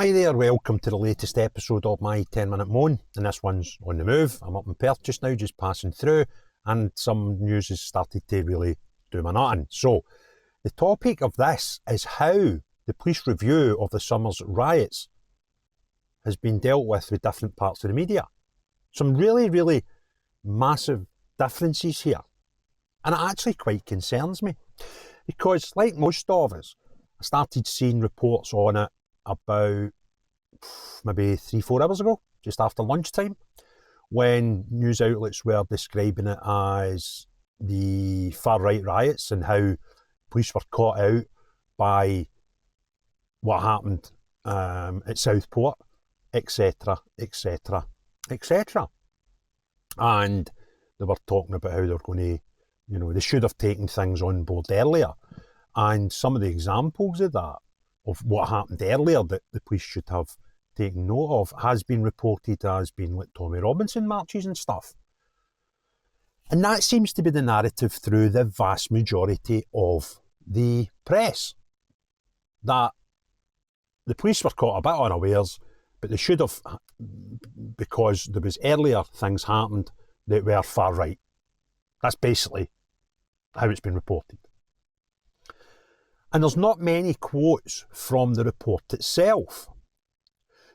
Hi there, welcome to the latest episode of my 10-minute moan, and this one's on the move. I'm up in Perth just now, just passing through, and some news has started to really do my nut in. So, the topic of this is how the police review of the summer's riots has been dealt with different parts of the media. Some really massive differences here, and it actually quite concerns me, because like most of us, I started seeing reports on it about maybe 3-4 hours ago, just after lunchtime, when news outlets were describing it as the far-right riots and how police were caught out by what happened at Southport, etc, etc, etc. And they were talking about how they're going to, they should have taken things on board earlier. And some of the examples of that, of what happened earlier that the police should have taken note of, has been reported as being like Tommy Robinson marches and stuff. And that seems to be the narrative through the vast majority of the press. That the police were caught a bit unawares, but they should have, because there was earlier things happened that were far right. That's basically how it's been reported. And there's not many quotes from the report itself.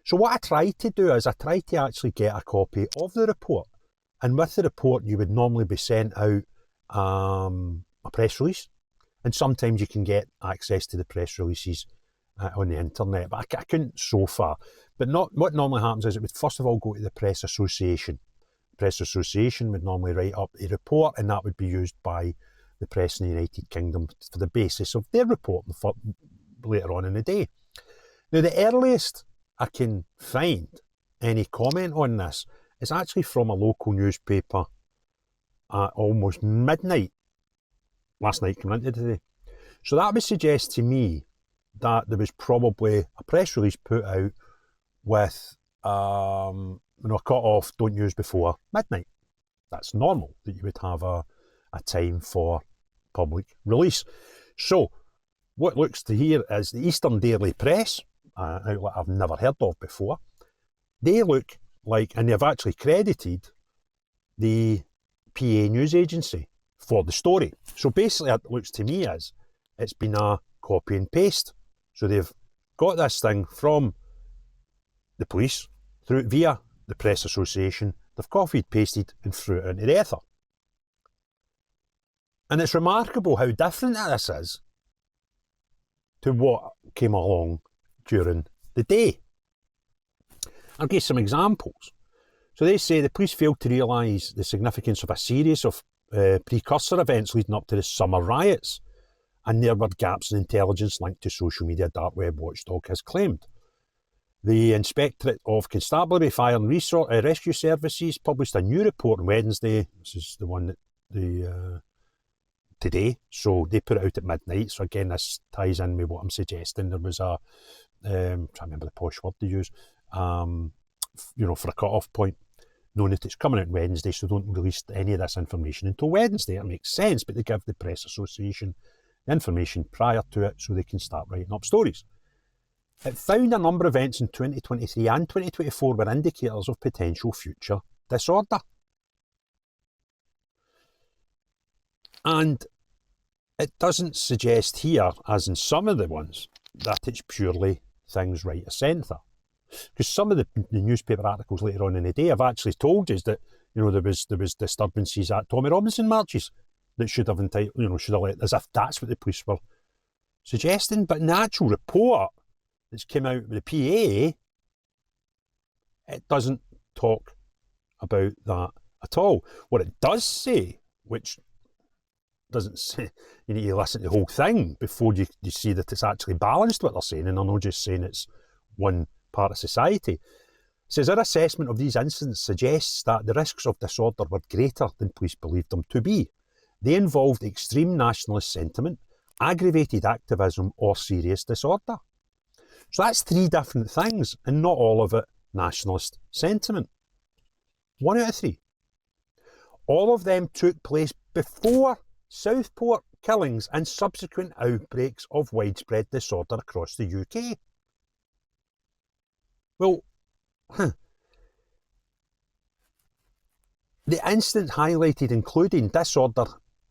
So what I tried to do is I tried to actually get a copy of the report. And with the report, you would normally be sent out a press release. And sometimes you can get access to the press releases on the internet. But I couldn't so far. But what normally happens is it would first of all go to the Press Association. The Press Association would normally write up a report, and that would be used by the press in the United Kingdom for the basis of their report later on in the day. Now, the earliest I can find any comment on this is actually from a local newspaper at almost midnight last night coming into today. So that would suggest to me that there was probably a press release put out with a cut-off, don't use before midnight. That's normal, that you would have a time for public release. So, what looks to here is the Eastern Daily Press, an outlet I've never heard of before. They look like, and they've actually credited the PA news agency for the story. So basically it looks to me as it's been a copy and paste. So they've got this thing from the police through via the Press Association, they've copied, pasted and threw it into the ether. And it's remarkable how different this is to what came along during the day. I'll give some examples. So they say the police failed to realise the significance of a series of precursor events leading up to the summer riots, and there were gaps in intelligence linked to social media, dark web watchdog has claimed. The Inspectorate of Constabulary, Fire and Rescue Services published a new report on Wednesday. This is the one that today, so they put it out at midnight. So again, this ties in with what I'm suggesting. There was a, trying to remember the posh word to use, for a cut-off point, knowing that it's coming out Wednesday, so don't release any of this information until Wednesday. It makes sense, but they give the Press Association the information prior to it so they can start writing up stories. It found a number of events in 2023 and 2024 were indicators of potential future disorder. And it doesn't suggest here, as in some of the ones, that it's purely things right of centre. Because some of the newspaper articles later on in the day have actually told us that there was disturbances at Tommy Robinson marches that should have let, as if that's what the police were suggesting. But in the actual report that's come out with the PA, it doesn't talk about that at all. What it does say, which doesn't say, you need to listen to the whole thing before you see that it's actually balanced what they're saying, and they're not just saying it's one part of society. It says our assessment of these incidents suggests that the risks of disorder were greater than police believed them to be. They involved extreme nationalist sentiment, aggravated activism or serious disorder. So that's 3 different things, and not all of it nationalist sentiment. 1 out of 3. All of them took place before Southport killings and subsequent outbreaks of widespread disorder across the UK. Well, the incident highlighted including disorder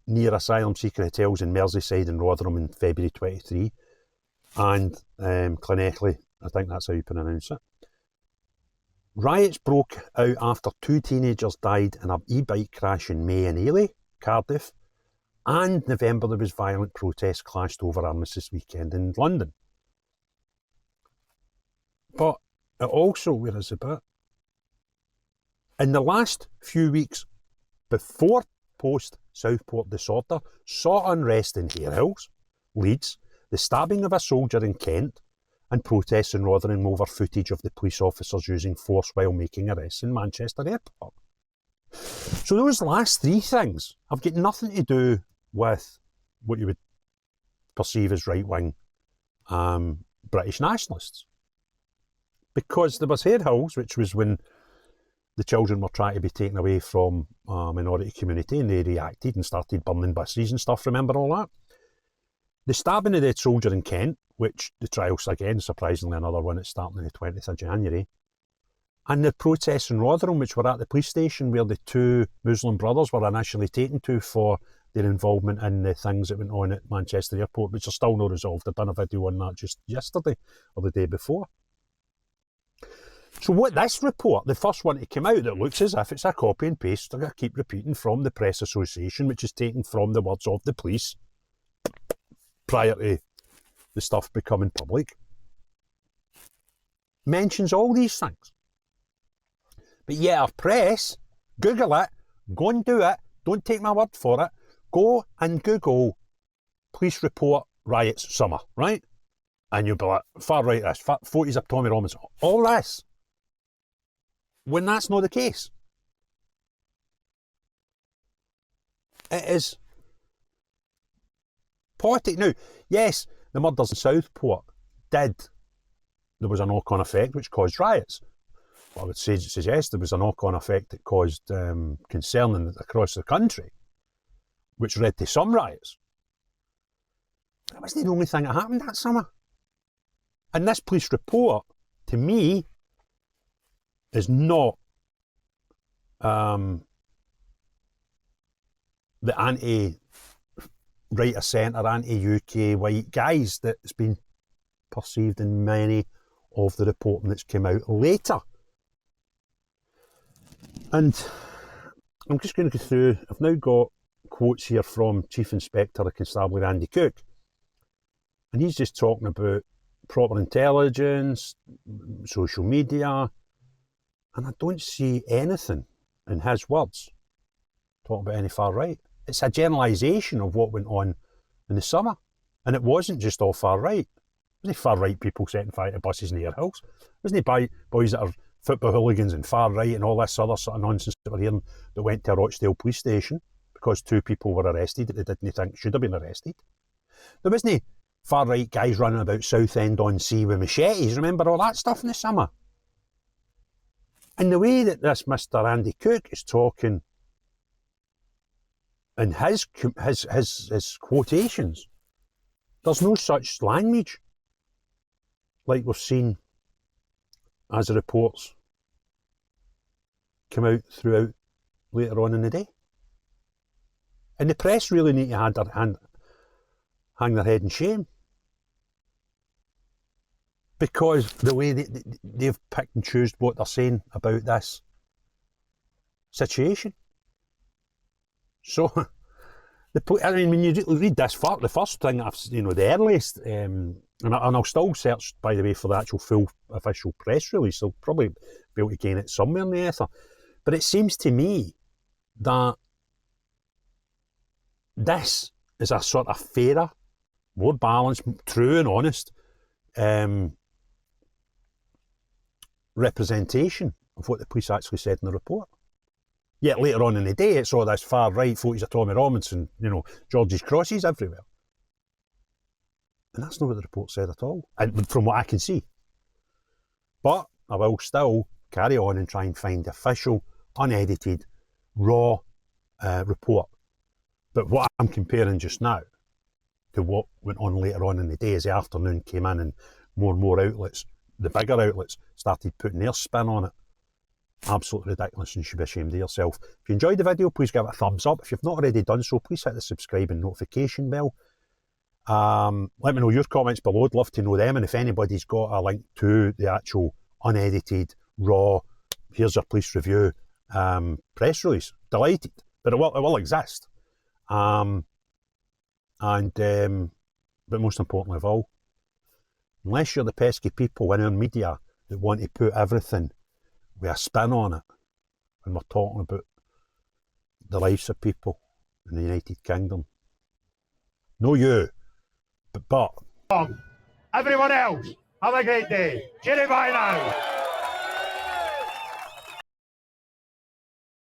near asylum seeker hotels in Merseyside and Rotherham in February 23 and Clonechley, I think that's how you pronounce it. Riots broke out after 2 teenagers died in an e-bike crash in May in Ailey, Cardiff, and November there was violent protests clashed over Armistice weekend in London. But it also, where is the bit? In the last few weeks before post-Southport disorder, saw unrest in Hare Hills, Leeds, the stabbing of a soldier in Kent, and protests in Rotherham over footage of the police officers using force while making arrests in Manchester Airport. So those last 3 things have got nothing to do with what you would perceive as right-wing British nationalists. Because there was Hare Hills, which was when the children were trying to be taken away from a minority community and they reacted and started burning buses and stuff, remember all that? The stabbing of the soldier in Kent, which the trial's again, surprisingly another one, it's starting on the 20th of January, and the protests in Rotherham, which were at the police station where the 2 Muslim brothers were initially taken to for their involvement in the things that went on at Manchester Airport, which are still not resolved. I've done a video on that just yesterday or the day before. So what this report, the first one to come out that looks as if it's a copy and paste, I keep repeating, from the Press Association, which is taken from the words of the police prior to the stuff becoming public, mentions all these things. But yet our press, Google it, go and do it, don't take my word for it, go and Google police report riots summer, right? And you'll be like, far right this, photos of Tommy Robinson, all this. When that's not the case. It is politics. Now, yes, the murders in Southport there was a knock-on effect which caused riots. Well, I would suggest there was a knock-on effect that caused concern across the country, which led to some riots. That wasn't the only thing that happened that summer. And this police report, to me, is not the anti-right of centre, anti-UK white guys that's been perceived in many of the reporting that's come out later. And I'm just going to go through, I've now got quotes here from Chief Inspector of Constabulary Andy Cook, and he's just talking about proper intelligence, social media, and I don't see anything in his words talking about any far right. It's a generalisation of what went on in the summer, and it wasn't just all far right. It wasn't far right people setting fire to buses in Hare Hills. It wasn't boys that are football hooligans and far right and all this other sort of nonsense that we're hearing that went to a Rochdale police station because 2 people were arrested that they didn't think should have been arrested. There wasn't far right guys running about Southend-on-Sea with machetes, remember all that stuff in the summer? And the way that this Mr. Andy Cook is talking in his quotations, there's no such language like we've seen as the reports come out throughout later on in the day. And the press really need to hang their head in shame, because the way they've picked and chosen what they're saying about this situation. So, when you read this far, the first thing the earliest, and I'll still search, by the way, for the actual full official press release. I'll probably be able to gain it somewhere in the ether. But it seems to me that this is a sort of fairer, more balanced, true and honest representation of what the police actually said in the report. Yet later on in the day, it's all this far right footage of Tommy Robinson, George's crosses everywhere. And that's not what the report said at all, and from what I can see. But I will still carry on and try and find the official, unedited, raw report. But what I'm comparing just now to what went on later on in the day as the afternoon came in and more outlets the bigger outlets started putting their spin on it. Absolutely ridiculous, and you should be ashamed of yourself. If you enjoyed the video, please give it a thumbs up. If you've not already done so, please hit the subscribe and notification bell. Let me know your comments below. I'd love to know them, and if anybody's got a link to the actual unedited, raw, here's our police review press release, delighted. But it will exist. But most importantly of all, unless you're the pesky people in our media that want to put everything with a spin on it, when we're talking about the lives of people in the United Kingdom. No you, but... Everyone else, have a great day. Cheerio, bye now.